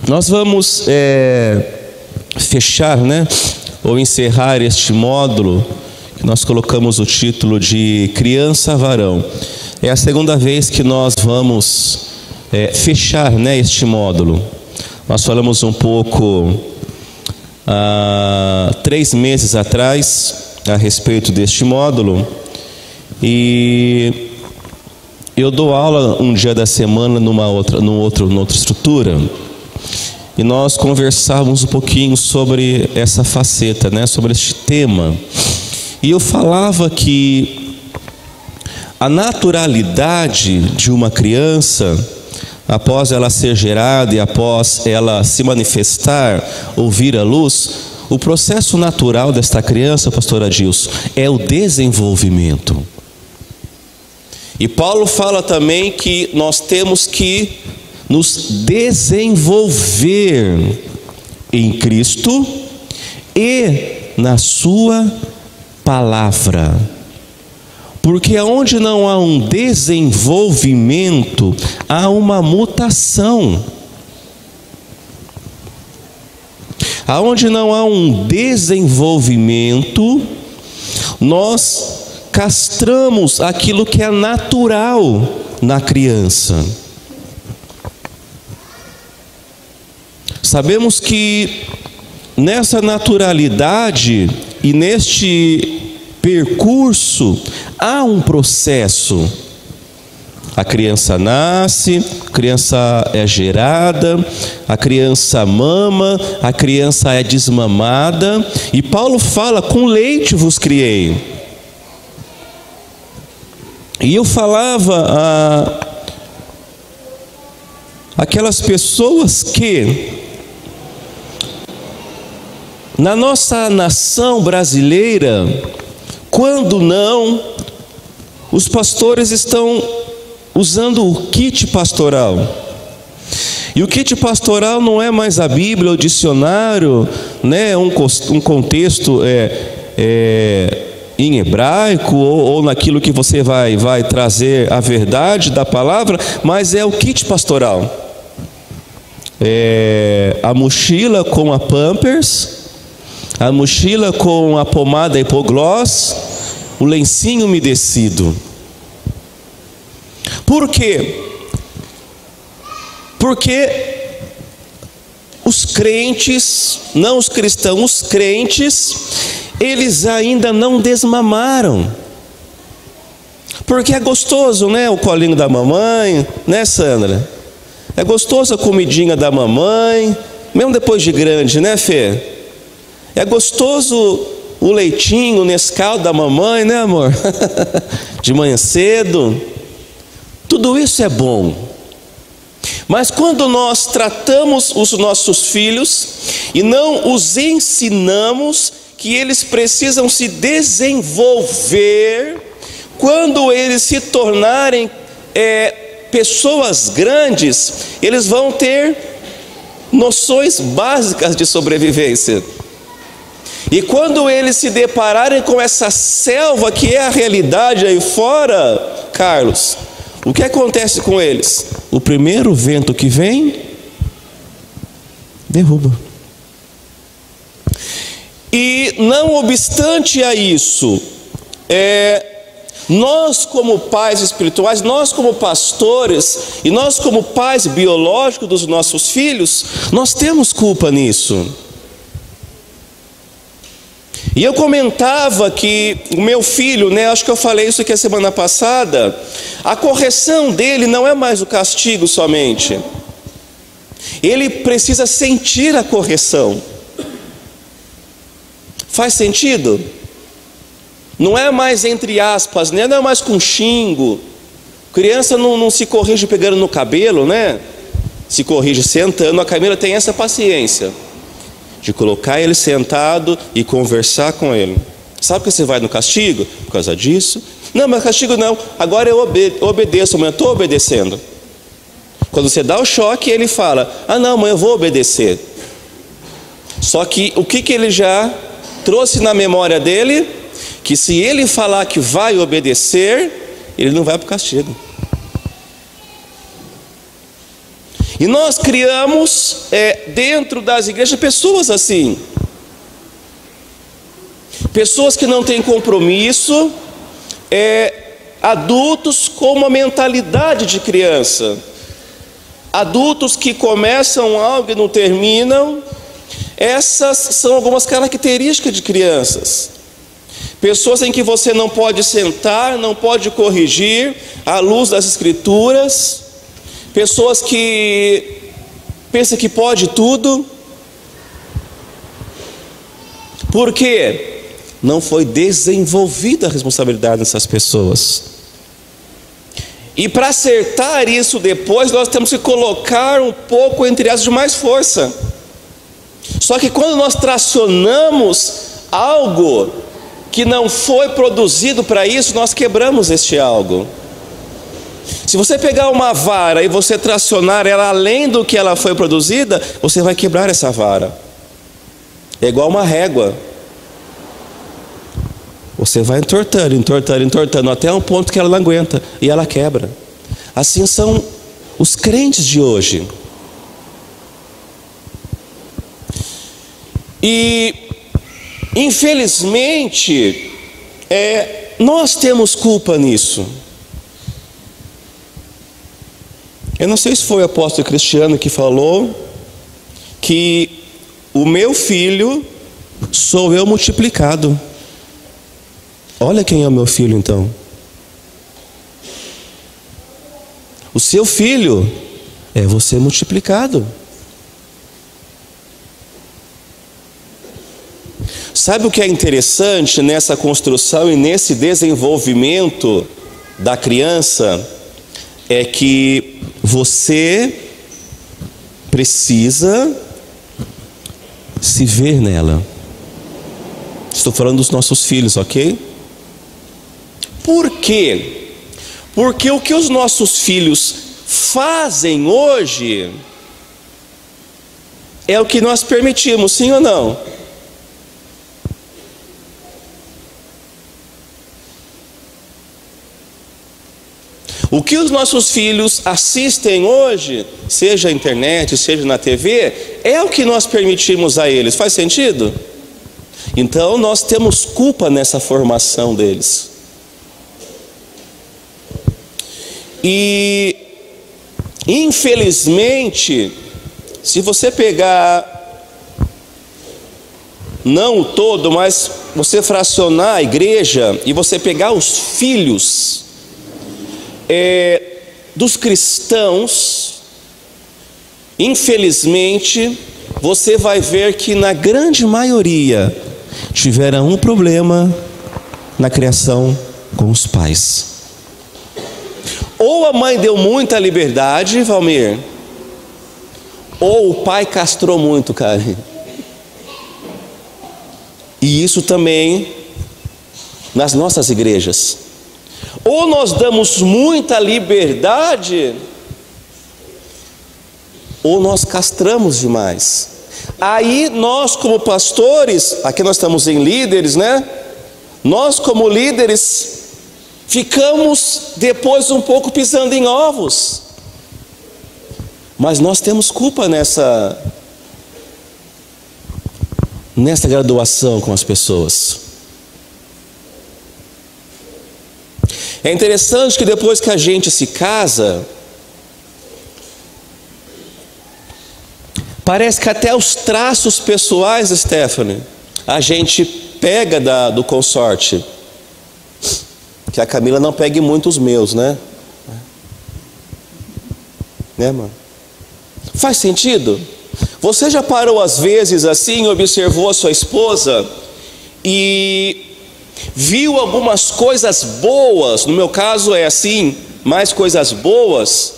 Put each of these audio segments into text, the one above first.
Nós vamos fechar, né, ou encerrar este módulo, que nós colocamos o título de Criança Varão. É a segunda vez que nós vamos fechar, né, este módulo. Nós falamos um pouco há 3 meses atrás a respeito deste módulo, e eu dou aula um dia da semana numa outra estrutura, e nós conversávamos um pouquinho sobre essa faceta, né, sobre este tema. E eu falava que a naturalidade de uma criança, após ela ser gerada e após ela se manifestar ou vir à luz, o processo natural desta criança, pastor Adilson, é o desenvolvimento. E Paulo fala também que nós temos que nos desenvolver em Cristo e na sua palavra. Porque onde não há um desenvolvimento, há uma mutação. Aonde não há um desenvolvimento, nós castramos aquilo que é natural na criança. Sabemos que nessa naturalidade e neste percurso há um processo. A criança nasce, a criança é gerada, a criança mama, a criança é desmamada, e Paulo fala: com leite vos criei. E eu falava aquelas pessoas que na nossa nação brasileira, quando não, os pastores estão usando o kit pastoral. E o kit pastoral não é mais a Bíblia, o dicionário, né, um contexto em hebraico ou naquilo que você vai trazer a verdade da palavra, mas é o kit pastoral. A mochila com a Pampers, a mochila com a pomada Hipoglós, o lencinho umedecido. Por quê? Porque os crentes, não os cristãos, os crentes, eles ainda não desmamaram. Porque é gostoso, né, o colinho da mamãe, né, Sandra? É gostoso a comidinha da mamãe, mesmo depois de grande, né, Fê? É gostoso o leitinho, o Nescau da mamãe, né, amor? De manhã cedo. Tudo isso é bom. Mas quando nós tratamos os nossos filhos e não os ensinamos que eles precisam se desenvolver, quando eles se tornarem pessoas grandes, eles vão ter noções básicas de sobrevivência. E quando eles se depararem com essa selva que é a realidade aí fora, Carlos, o que acontece com eles? O primeiro vento que vem, derruba. E não obstante a isso, nós como pais espirituais, nós como pastores e nós como pais biológicos dos nossos filhos, nós temos culpa nisso. E eu comentava que o meu filho, né, acho que eu falei isso aqui a semana passada, a correção dele não é mais o castigo somente. Ele precisa sentir a correção. Faz sentido? Não é mais entre aspas, né? Não é mais com xingo. Criança não se corrige pegando no cabelo, né? Se corrige sentando. A Camila tem essa paciência de colocar ele sentado e conversar com ele. Sabe por que você vai no castigo? Por causa disso. Não, mas castigo não. Agora eu obedeço, mãe, eu estou obedecendo. Quando você dá o choque, ele fala: ah não, mãe, eu vou obedecer. Só que o que ele já trouxe na memória dele? Que se ele falar que vai obedecer, ele não vai para o castigo. E nós criamos dentro das igrejas pessoas assim. Pessoas que não têm compromisso, adultos com uma mentalidade de criança. Adultos que começam algo e não terminam. Essas são algumas características de crianças. Pessoas em que você não pode sentar, não pode corrigir à luz das Escrituras. Pessoas que pensam que pode tudo. Por quê? Não foi desenvolvida a responsabilidade dessas pessoas. E para acertar isso depois, nós temos que colocar um pouco, entre aspas, de mais força. Só que quando nós tracionamos algo que não foi produzido para isso, nós quebramos este algo. Se você pegar uma vara e você tracionar ela além do que ela foi produzida, você vai quebrar essa vara. É igual uma régua. Você vai entortando, entortando, entortando, até um ponto que ela não aguenta e ela quebra. Assim são os crentes de hoje. E infelizmente nós temos culpa nisso. Eu não sei se foi o apóstolo Cristiano que falou que o meu filho sou eu multiplicado. Olha quem é o meu filho então. O seu filho é você multiplicado. Sabe o que é interessante nessa construção e nesse desenvolvimento da criança? É que você precisa se ver nela. Estou falando dos nossos filhos, ok? Por quê? Porque o que os nossos filhos fazem hoje é o que nós permitimos, sim ou não? O que os nossos filhos assistem hoje, seja na internet, seja na TV, é o que nós permitimos a eles. Faz sentido? Então nós temos culpa nessa formação deles. E infelizmente, se você pegar, não o todo, mas você fracionar a igreja e você pegar os filhos dos cristãos, infelizmente, você vai ver que na grande maioria tiveram um problema na criação com os pais. Ou a mãe deu muita liberdade, Valmir, ou o pai castrou muito, cara. E isso também nas nossas igrejas. Ou nós damos muita liberdade, ou nós castramos demais. Aí nós como pastores, aqui nós estamos em líderes, né? Nós como líderes ficamos depois um pouco pisando em ovos. Mas nós temos culpa nessa graduação com as pessoas. É interessante que depois que a gente se casa, parece que até os traços pessoais, Stephanie, a gente pega do consorte. Que a Camila não pegue muito os meus, né? Né, mano? Faz sentido? Você já parou às vezes assim, observou a sua esposa e viu algumas coisas boas, no meu caso é assim, mais coisas boas,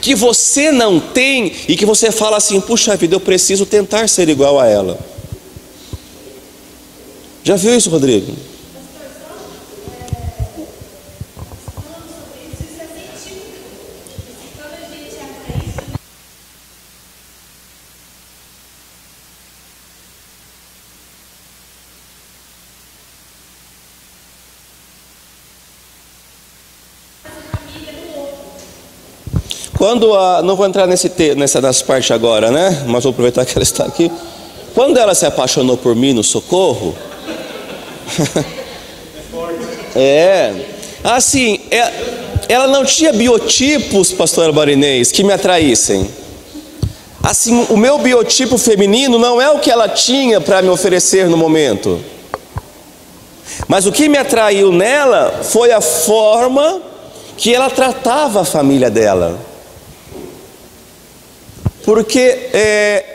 que você não tem e que você fala assim, puxa vida, eu preciso tentar ser igual a ela. Já viu isso, Rodrigo? Não vou entrar nessa partes agora, né? Mas vou aproveitar que ela está aqui. Quando ela se apaixonou por mim no Socorro, assim, ela não tinha biotipos, pastora Marinês, que me atraíssem. Assim, o meu biotipo feminino não é o que ela tinha para me oferecer no momento. Mas o que me atraiu nela foi a forma que ela tratava a família dela. Porque,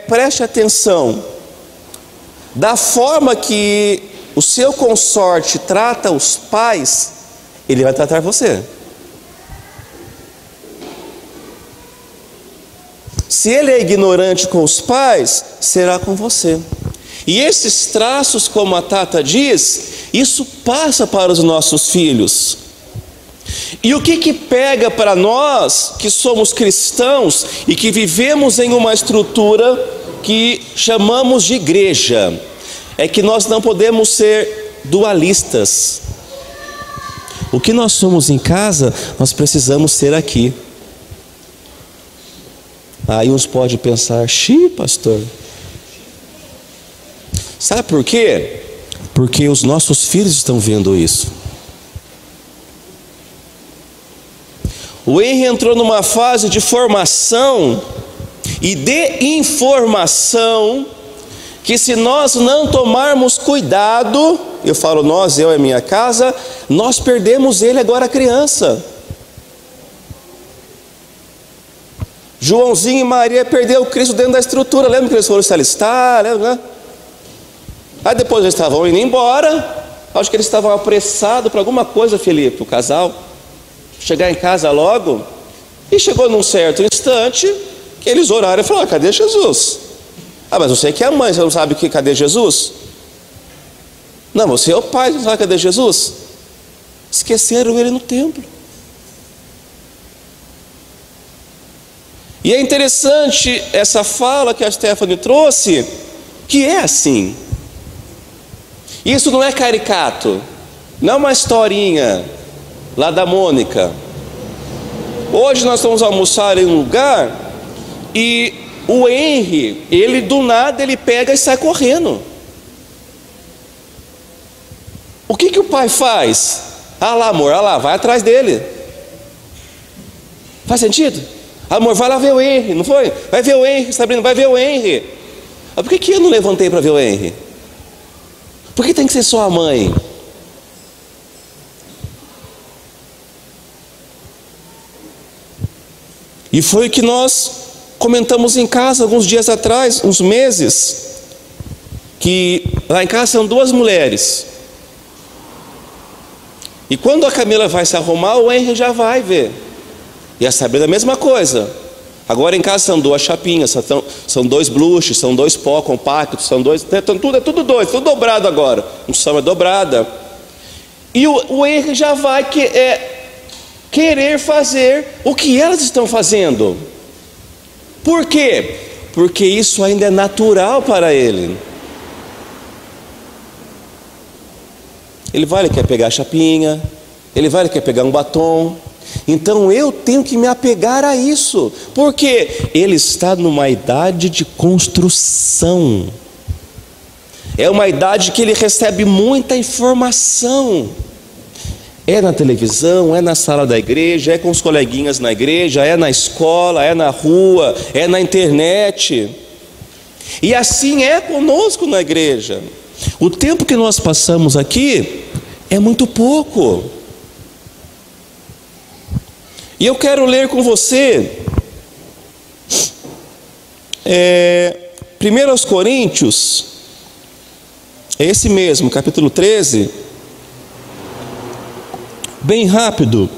preste atenção, da forma que o seu consorte trata os pais, ele vai tratar você. Se ele é ignorante com os pais, será com você. E esses traços, como a Tata diz, isso passa para os nossos filhos. E o que pega para nós, que somos cristãos e que vivemos em uma estrutura que chamamos de igreja, é que nós não podemos ser dualistas. O que nós somos em casa, nós precisamos ser aqui. Aí uns podem pensar, pastor. Sabe por quê? Porque os nossos filhos estão vendo isso. O Henry entrou numa fase de formação e de informação que, se nós não tomarmos cuidado, eu falo nós, eu e minha casa, nós perdemos ele agora criança. Joãozinho e Maria perderam o Cristo dentro da estrutura. Lembra que eles foram se alistar? Lembra, né? Aí depois eles estavam indo embora. Acho que eles estavam apressados para alguma coisa, Felipe, o casal. Chegar em casa logo. E chegou num certo instante que eles oraram e falaram: cadê Jesus? Mas você que é a mãe, você não sabe que cadê Jesus? Não, você é o pai, você não sabe cadê Jesus? Esqueceram ele no templo. E é interessante essa fala que a Stephanie trouxe, que é assim. Isso não é caricato, não é uma historinha lá da Mônica. Hoje nós vamos almoçar em um lugar e o Henry, ele do nada, ele pega e sai correndo. O que o pai faz? Lá, amor, lá, vai atrás dele. Faz sentido? Amor, vai lá ver o Henry, não foi? Vai ver o Henry, Sabrina, vai ver o Henry. Por que eu não levantei para ver o Henry? Por que tem que ser só a mãe? E foi o que nós comentamos em casa alguns dias atrás, uns meses, que lá em casa são duas mulheres. E quando a Camila vai se arrumar, o Henry já vai ver. E a Sabrina a mesma coisa. Agora em casa são duas chapinhas, são dois bluches, são dois pó compactos, são dois, é tudo dois, tudo dobrado agora. Um samba dobrada. E o Henry já vai querer fazer o que elas estão fazendo. Por quê? Porque isso ainda é natural para ele. Ele quer pegar a chapinha, ele quer pegar um batom. Então eu tenho que me apegar a isso, porque ele está numa idade de construção. É uma idade que ele recebe muita informação. É na televisão, é na sala da igreja, é com os coleguinhas na igreja, é na escola, é na rua, é na internet. E assim é conosco na igreja. O tempo que nós passamos aqui é muito pouco. E eu quero ler com você 1 Coríntios, é esse mesmo, capítulo 13, bem rápido.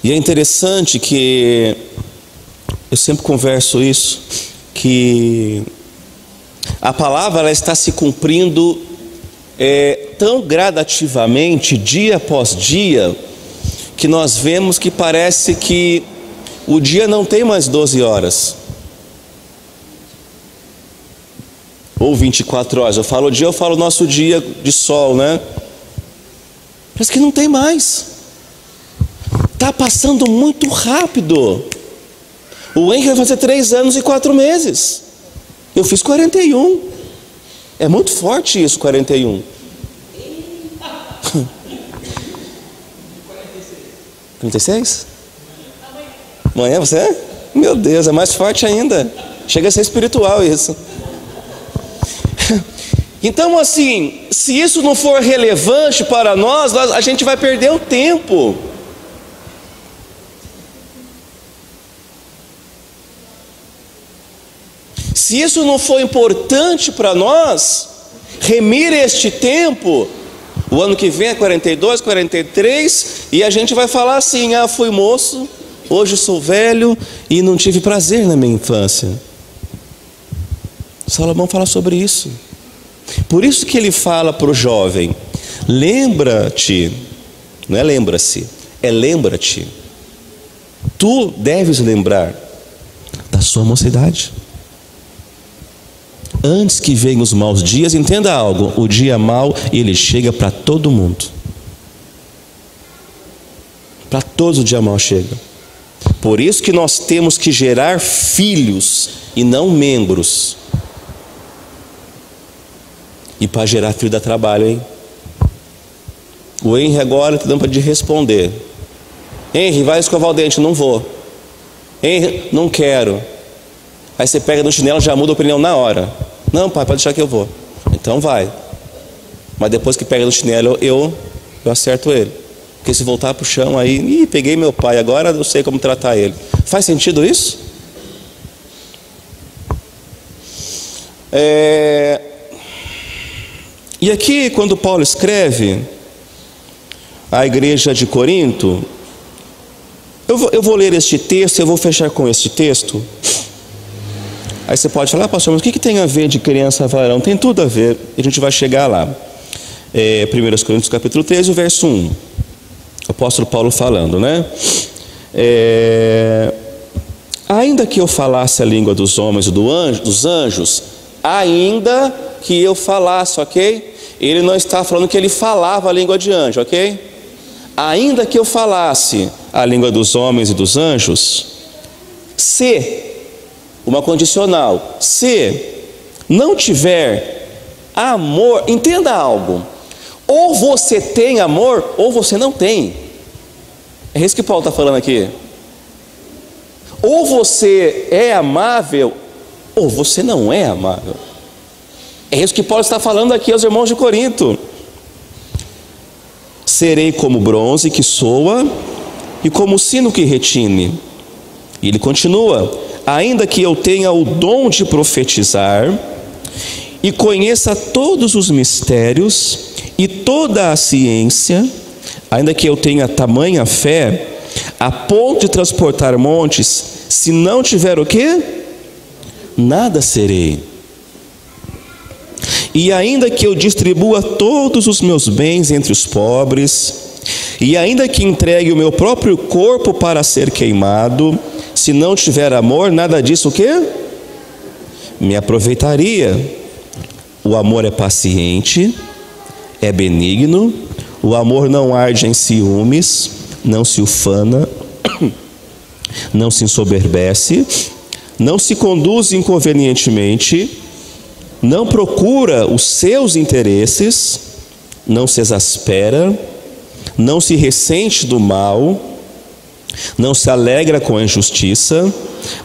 E é interessante que eu sempre converso isso, que a palavra ela está se cumprindo tão gradativamente, dia após dia, que nós vemos que parece que o dia não tem mais 12 horas. Ou 24 horas. Eu falo dia, eu falo nosso dia de sol, né? Parece que não tem mais. Está passando muito rápido. O Henry vai fazer 3 anos e 4 meses. Eu fiz 41. É muito forte isso, 41. 36? Amanhã você? Meu Deus, é mais forte ainda. Chega a ser espiritual isso. Então, assim, se isso não for relevante para nós, a gente vai perder o tempo. Se isso não for importante para nós, remir este tempo, o ano que vem é 42, 43, e a gente vai falar assim: fui moço, hoje sou velho e não tive prazer na minha infância. Salomão fala sobre isso. Por isso que ele fala para o jovem: lembra-te, não é lembra-se, é lembra-te. Tu deves lembrar da sua mocidade. Antes que venham os maus dias, entenda algo: o dia mau, ele chega para todo mundo. Para todos o dia mau chega. Por isso que nós temos que gerar filhos e não membros. E para gerar filho dá trabalho, hein? O Henry agora está dando para de responder. Henry, vai escovar o dente. Não vou. Henry, não quero. Aí você pega no chinelo, já muda a opinião na hora. Não, pai, pode deixar que eu vou. Então vai. Mas depois que pega no chinelo, eu acerto ele. Porque se voltar para o chão aí, peguei meu pai, agora eu sei como tratar ele. Faz sentido isso? E aqui, quando Paulo escreve à igreja de Corinto, eu vou ler este texto, eu vou fechar com este texto. Aí você pode falar: pastor, mas o que tem a ver de criança a varão? Tem tudo a ver, a gente vai chegar lá. 1 Coríntios capítulo 13, verso 1. O apóstolo Paulo falando, né? Ainda que eu falasse a língua dos homens e dos anjos, ainda que eu falasse, ok? Ele não está falando que ele falava a língua de anjo, ok? Ainda que eu falasse a língua dos homens e dos anjos, se, uma condicional, se não tiver amor, entenda algo: ou você tem amor, ou você não tem. É isso que Paulo está falando aqui. Ou você é amável, ou você não é amável. É isso que Paulo está falando aqui aos irmãos de Corinto. Serei como bronze que soa e como sino que retine. E ele continua: ainda que eu tenha o dom de profetizar e conheça todos os mistérios e toda a ciência, ainda que eu tenha tamanha fé a ponto de transportar montes, se não tiver o quê? Nada serei. E ainda que eu distribua todos os meus bens entre os pobres, e ainda que entregue o meu próprio corpo para ser queimado, se não tiver amor, nada disso o quê? Me aproveitaria. O amor é paciente, é benigno, o amor não arde em ciúmes, não se ufana, não se ensoberbece, não se conduz inconvenientemente, não procura os seus interesses, não se exaspera, não se ressente do mal, não se alegra com a injustiça,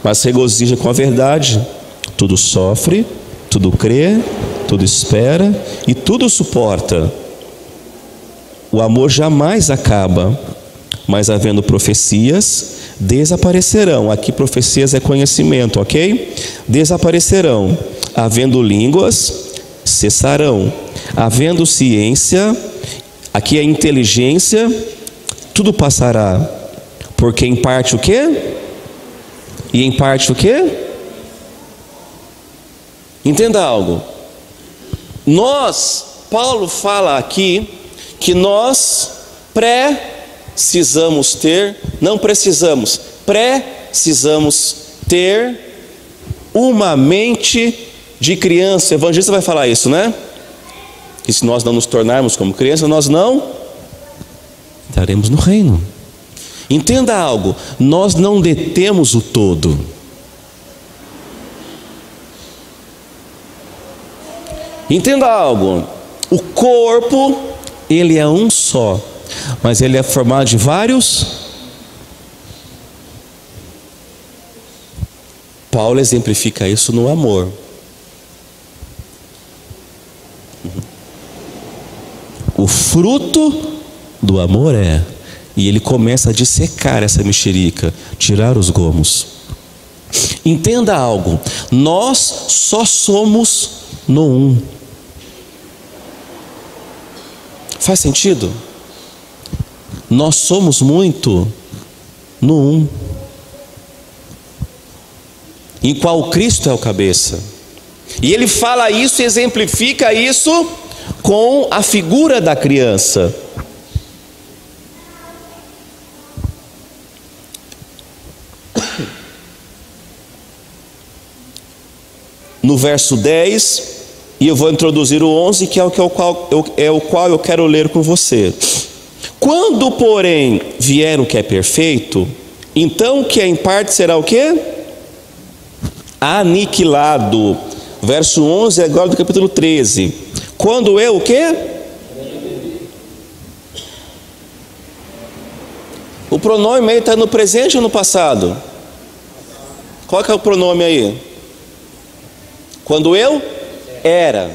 mas regozija com a verdade. Tudo sofre, tudo crê, tudo espera e tudo suporta. O amor jamais acaba, mas havendo profecias, desaparecerão. Aqui profecias é conhecimento, ok? Desaparecerão. Havendo línguas, cessarão. Havendo ciência, aqui é inteligência, tudo passará. Porque em parte o quê? E em parte o quê? Entenda algo. Paulo fala aqui que nós precisamos ter ter uma mente de criança. O evangelista vai falar isso, né? Que se nós não nos tornarmos como criança, nós não entraremos no reino. Entenda algo, nós não detemos o todo. Entenda algo, o corpo, ele é um só, mas ele é formado de vários. Paulo exemplifica isso no amor. O fruto do amor e ele começa a dissecar essa mexerica, tirar os gomos. Entenda algo, nós só somos no um. Faz sentido? Nós somos muito no um, em qual Cristo é o cabeça. E ele fala isso e exemplifica isso com a figura da criança. No verso 10, e eu vou introduzir o 11, que é o qual eu quero ler com você. Quando, porém, vier o que é perfeito, então o que é em parte será o quê? Aniquilado. Verso 11, agora do capítulo 13. Quando eu o quê? O pronome aí está no presente ou no passado? Qual que é o pronome aí? Quando eu era.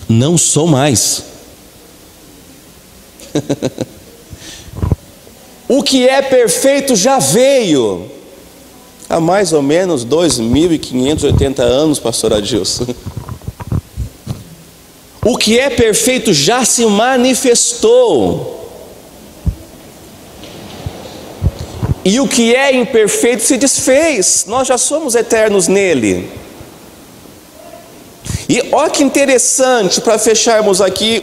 Não sou mais. O que é perfeito já veio. Há mais ou menos 2.580 anos, pastor Adilson. O que é perfeito já se manifestou. E o que é imperfeito se desfez. Nós já somos eternos nele. E olha que interessante, para fecharmos aqui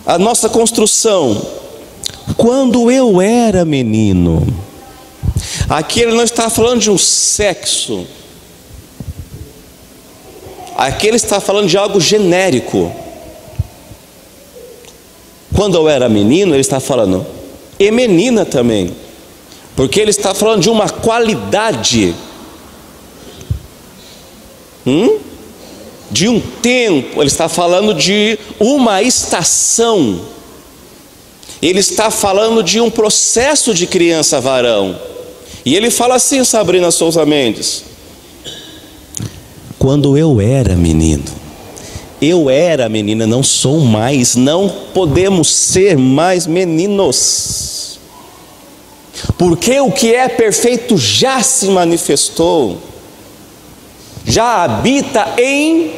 a nossa construção. Quando eu era menino, aqui ele não está falando de um sexo, aqui ele está falando de algo genérico. Quando eu era menino, ele está falando e menina também, porque ele está falando de uma qualidade, de um tempo, ele está falando de uma estação, ele está falando de um processo de criança varão. E ele fala assim, Sabrina Souza Mendes: quando eu era menino, eu era menina, não sou mais, não podemos ser mais meninos, porque o que é perfeito já se manifestou, já habita em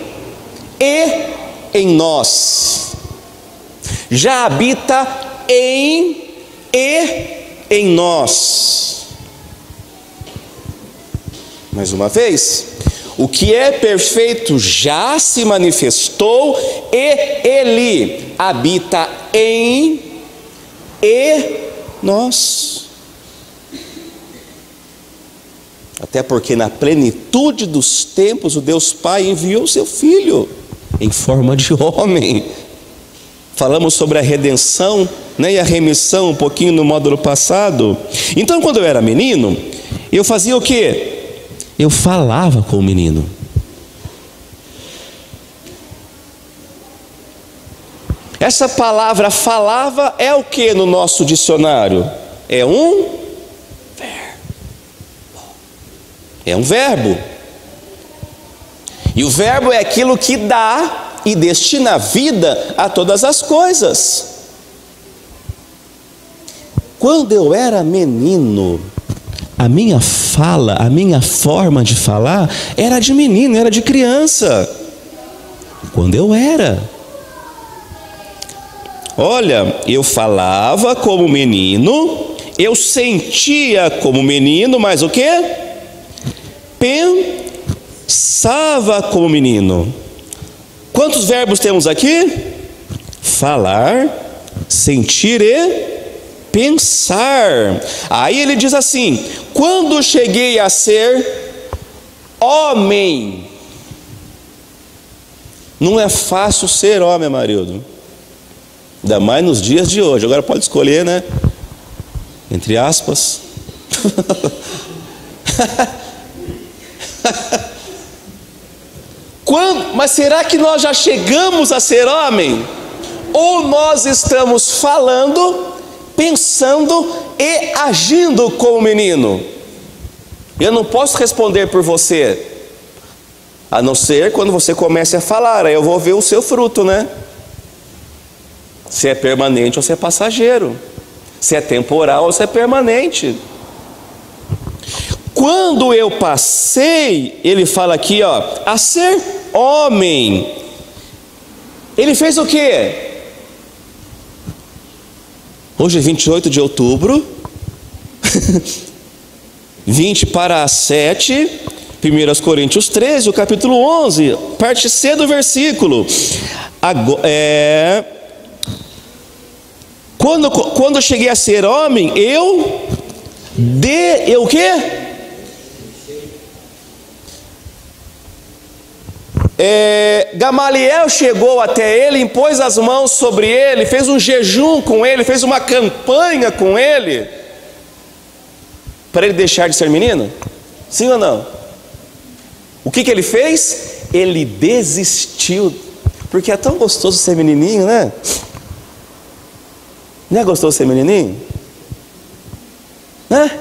nós, já habita em nós. Mais uma vez, o que é perfeito já se manifestou e ele habita em nós. Até porque na plenitude dos tempos o Deus Pai enviou seu Filho em forma de homem. Falamos sobre a redenção, né, e a remissão um pouquinho no módulo passado. Então, quando eu era menino, eu fazia o quê? Eu falava com o menino. Essa palavra falava é o que no nosso dicionário? É um verbo. E o verbo é aquilo que dá e destina vida a todas as coisas. Quando eu era menino, a minha fala, a minha forma de falar era de menino, era de criança. Quando eu era, olha, eu falava como menino, eu sentia como menino, mas o quê? Pensava como menino. Quantos verbos temos aqui? Falar, sentir e pensar. Aí ele diz assim: quando cheguei a ser homem, Não é fácil ser homem, Amarildo. Ainda mais nos dias de hoje. Agora pode escolher, né? Entre aspas. Mas será que nós já chegamos a ser homem? Ou nós estamos falando, pensando e agindo como menino? Eu não posso responder por você, a não ser quando você comece a falar. Aí eu vou ver o seu fruto, né? Se é permanente ou se é passageiro, se é temporal ou se é permanente. Quando eu passei, ele fala aqui, ó, a ser homem, ele fez o quê? Hoje é 28 de outubro, 20 para 7, 1 Coríntios 13, o capítulo 11, parte C do versículo. Quando eu cheguei a ser homem, eu o quê? Gamaliel chegou até ele, impôs as mãos sobre ele, fez um jejum com ele, fez uma campanha com ele, para ele deixar de ser menino? Sim ou não? O que ele fez? Ele desistiu, porque é tão gostoso ser menininho, né? Não é gostoso ser menininho? Né?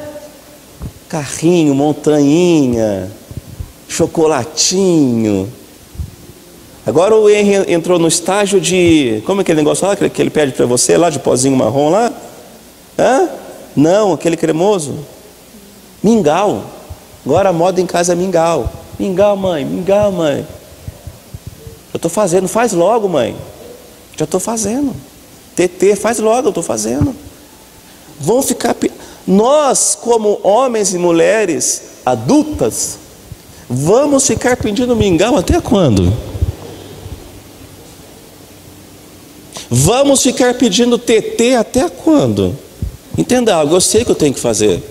Carrinho, montanhinha, chocolatinho. Agora o Henry entrou no estágio de... Como é aquele negócio lá que ele pede para você, lá de pozinho marrom lá? Hã? Não, aquele cremoso. Mingau. Agora a moda em casa é mingau. Mingau, mãe, mingau, mãe. Eu estou fazendo, faz logo, mãe. Já estou fazendo. TT, faz logo, eu estou fazendo. Vão ficar... Nós, como homens e mulheres adultas, vamos ficar pedindo mingau até quando? Vamos ficar pedindo TT até quando? Entenda algo, eu sei o que eu tenho que fazer.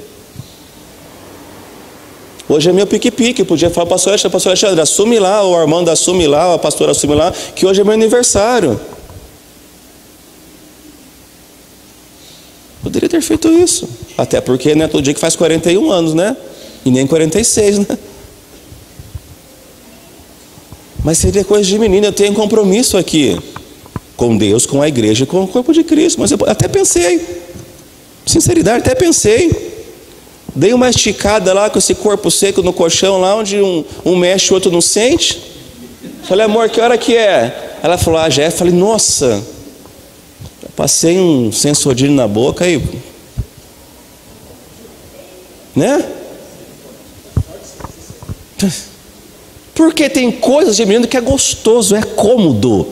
Hoje é meu pique-pique, podia falar, pastor Alexandre, assume lá, o Armando assume lá, a pastora assume lá, que hoje é meu aniversário. Poderia ter feito isso, até porque não é todo dia que faz 41 anos, né? E nem 46, né? Mas seria coisa de menino, eu tenho compromisso aqui com Deus, com a igreja, com o corpo de Cristo. Mas eu até pensei, sinceridade, até pensei. Dei uma esticada lá com esse corpo seco no colchão, lá onde um mexe, o outro não sente. Falei, amor, que hora que é? Ela falou, já é. Falei, nossa, passei um Sensodine na boca e... Né? Porque tem coisas de menino que é gostoso, é cômodo.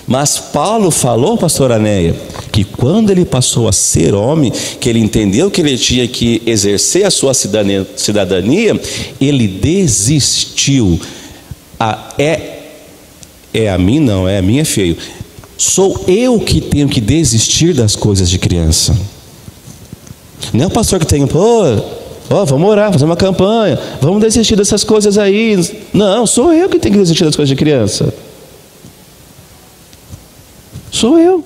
Mas Paulo falou, pastora Neia, que quando ele passou a ser homem, que ele entendeu que ele tinha que exercer a sua cidadania, ele desistiu. É a mim não, é a minha, é feio. Sou eu que tenho que desistir das coisas de criança. Não é o pastor que tem, vamos orar, fazer uma campanha, vamos desistir dessas coisas aí. Não, sou eu que tenho que desistir das coisas de criança. Sou eu.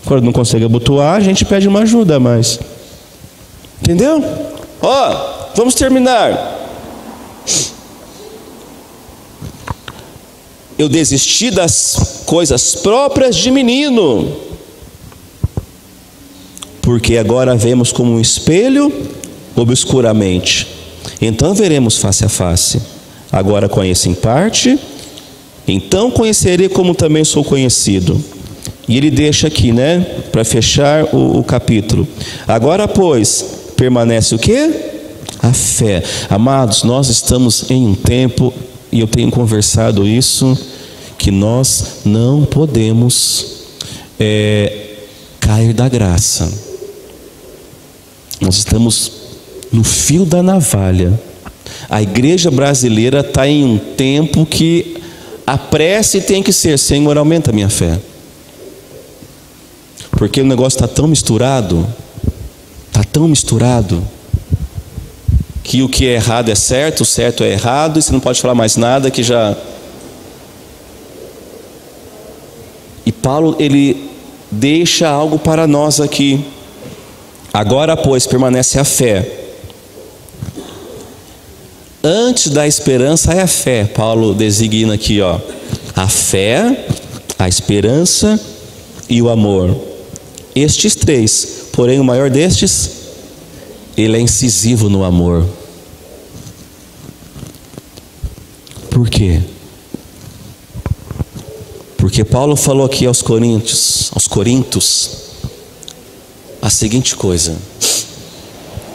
Quando não consegue abotoar, a gente pede uma ajuda a mais. Entendeu? Vamos terminar. Eu desisti das coisas próprias de menino, porque agora vemos como um espelho obscuramente, então veremos face a face. Agora conheço em parte, então conhecerei como também sou conhecido. E ele deixa aqui, né, para fechar o capítulo. Agora, pois, permanece o quê? A fé. Amados, nós estamos em um tempo, e eu tenho conversado isso, que nós não podemos cair da graça. Nós estamos no fio da navalha. A igreja brasileira está em um tempo que a prece tem que ser: Senhor, aumenta a minha fé. Porque o negócio está tão misturado, que o que é errado é certo, o certo é errado, e você não pode falar mais nada que já... Paulo, ele deixa algo para nós aqui. Agora, pois, permanece a fé. Antes da esperança é a fé. Paulo designa aqui, ó, a fé, a esperança e o amor. Estes três, porém o maior destes, ele é incisivo no amor. Por quê? Porque Paulo falou aqui aos Coríntios, a seguinte coisa.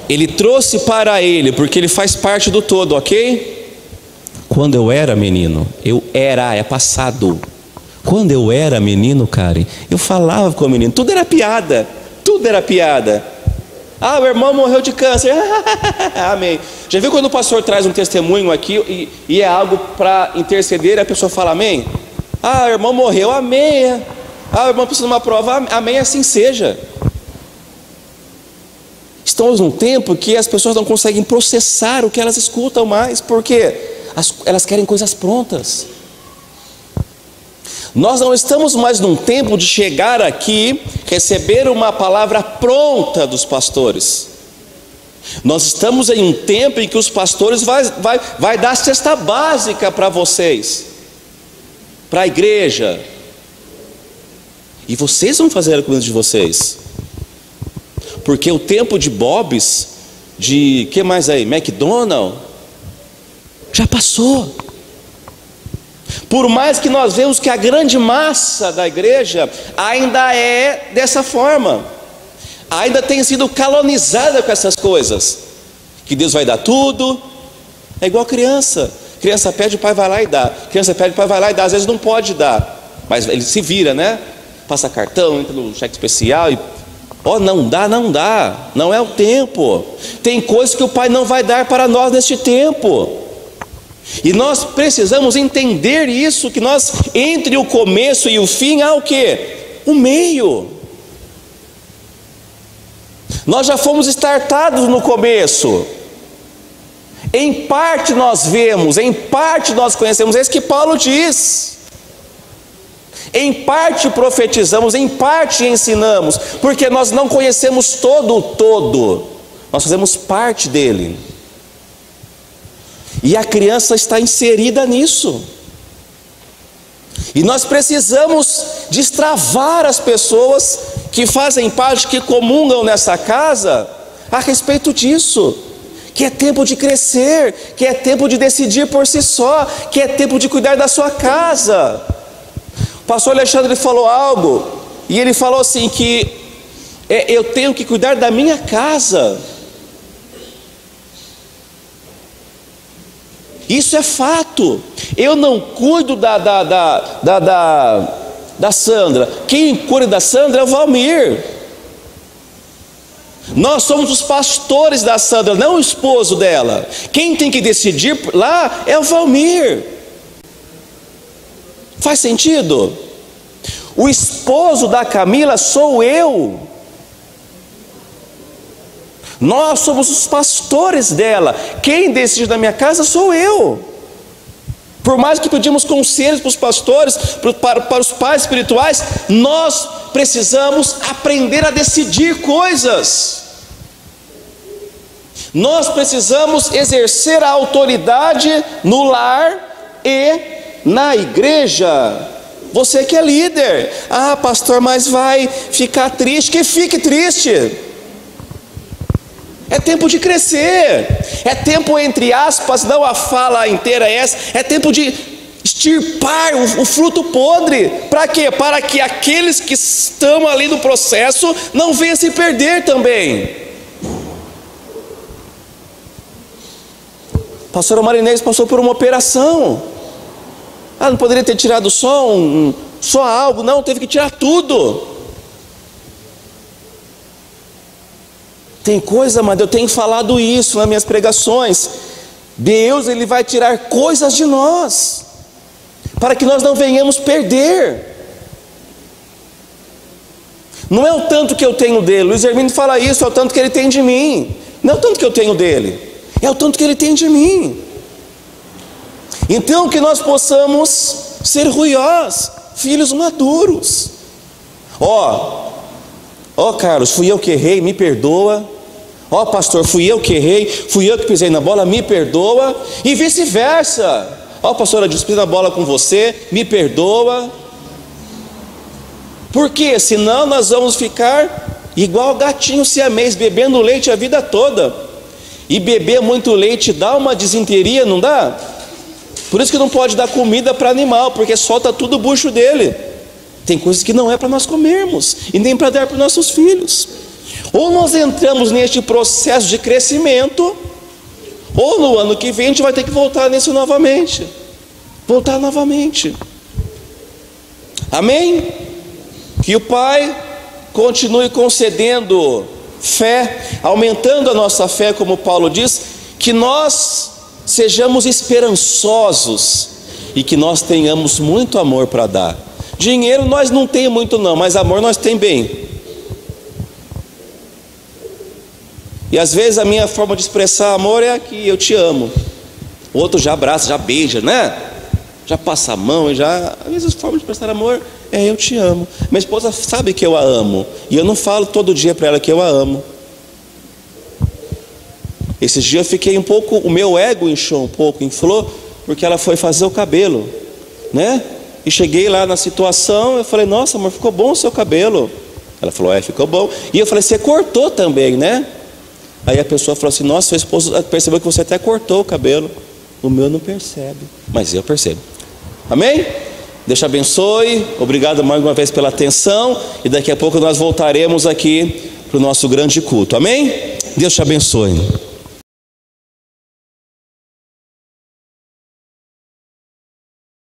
Ele trouxe para ele, porque ele faz parte do todo, ok? Quando eu era menino, é passado. Quando eu era menino, Karen, eu falava com o menino, tudo era piada. Ah, o irmão morreu de câncer. Amém. Já viu quando o pastor traz um testemunho aqui e é algo para interceder, a pessoa fala amém? Ah, o irmão morreu, amém. Ah, o irmão precisa de uma prova, amém, assim seja. Estamos num tempo que as pessoas não conseguem processar o que elas escutam mais, porque elas querem coisas prontas. Nós não estamos mais num tempo de chegar aqui, receber uma palavra pronta dos pastores. Nós estamos em um tempo em que os pastores vai dar a cesta básica para vocês, para a igreja, e vocês vão fazer a comida de vocês, porque o tempo de Bob's, de que mais aí? McDonald's, já passou. Por mais que nós vemos que a grande massa da igreja ainda é dessa forma, ainda tem sido calonizada com essas coisas, que Deus vai dar tudo. É igual criança pede, o pai vai lá e dá. Criança pede, o pai vai lá e dá. Às vezes não pode dar, mas ele se vira, né? Passa cartão, entra no cheque especial e não dá, não é o tempo. Tem coisas que o pai não vai dar para nós neste tempo. E nós precisamos entender isso, que nós, entre o começo e o fim, há o quê? O meio. Nós já fomos startados no começo. Em parte nós vemos, em parte nós conhecemos, é isso que Paulo diz. Em parte profetizamos, em parte ensinamos, porque nós não conhecemos todo o todo, nós fazemos parte dele. E a criança está inserida nisso. E nós precisamos destravar as pessoas que fazem parte, que comungam nessa casa, a respeito disso. Que é tempo de crescer, que é tempo de decidir por si só, que é tempo de cuidar da sua casa. O pastor Alexandre falou algo, e ele falou assim que eu tenho que cuidar da minha casa. Isso é fato. Eu não cuido da Sandra. Quem cuida da Sandra é o Valmir. Nós somos os pastores da Sandra, não o esposo dela. Quem tem que decidir lá é o Valmir. Faz sentido? O esposo da Camila sou eu. Nós somos os pastores dela. Quem decide na minha casa sou eu. Por mais que pedimos conselhos para os pastores, para os pais espirituais, nós precisamos aprender a decidir coisas. Nós precisamos exercer a autoridade no lar e na igreja. Você que é líder, pastor, mas vai ficar triste. Que fique triste. É tempo de crescer, é tempo, entre aspas, não a fala inteira é essa, é tempo de extirpar o fruto podre. Para quê? Para que aqueles que estão ali no processo não venham se perder também. A pastora Marinês passou por uma operação. Não poderia ter tirado só algo, não, teve que tirar tudo. Tem coisa, mas eu tenho falado isso nas minhas pregações. Deus, Ele vai tirar coisas de nós, para que nós não venhamos perder. Não é o tanto que eu tenho dele. Luiz Hermínio fala isso, é o tanto que ele tem de mim. Não é o tanto que eu tenho dele, é o tanto que ele tem de mim. Então que nós possamos ser ruiós, filhos maduros, Ó Carlos, fui eu que errei, me perdoa. Ó pastor, fui eu que errei, fui eu que pisei na bola, me perdoa. E vice-versa. Ó pastora, eu pisei na bola com você, me perdoa. Por quê? Senão nós vamos ficar igual gatinho siamês, bebendo leite a vida toda. E beber muito leite dá uma disenteria, não dá? Por isso que não pode dar comida para animal, porque solta tudo o bucho dele. Tem coisas que não é para nós comermos, e nem para dar para os nossos filhos. Ou nós entramos neste processo de crescimento, ou no ano que vem a gente vai ter que voltar nisso novamente. Voltar novamente. Amém? Que o Pai continue concedendo fé, aumentando a nossa fé, como Paulo diz, que nós sejamos esperançosos e que nós tenhamos muito amor para dar. Dinheiro nós não temos muito não, mas amor nós temos bem. E às vezes a minha forma de expressar amor é aqui, eu te amo. O outro já abraça, já beija, né? Já passa a mão, já... Às vezes a forma de expressar amor é eu te amo. Minha esposa sabe que eu a amo, e eu não falo todo dia para ela que eu a amo. Esses dias eu fiquei o meu ego inchou um pouco, inflou, porque ela foi fazer o cabelo, né? E cheguei lá na situação, eu falei, nossa amor, ficou bom o seu cabelo. Ela falou, ficou bom. E eu falei, você cortou também, né? Aí a pessoa falou assim, nossa, seu esposo percebeu que você até cortou o cabelo. O meu não percebe, mas eu percebo. Amém? Deus te abençoe, obrigado mais uma vez pela atenção, e daqui a pouco nós voltaremos aqui para o nosso grande culto. Amém? Deus te abençoe.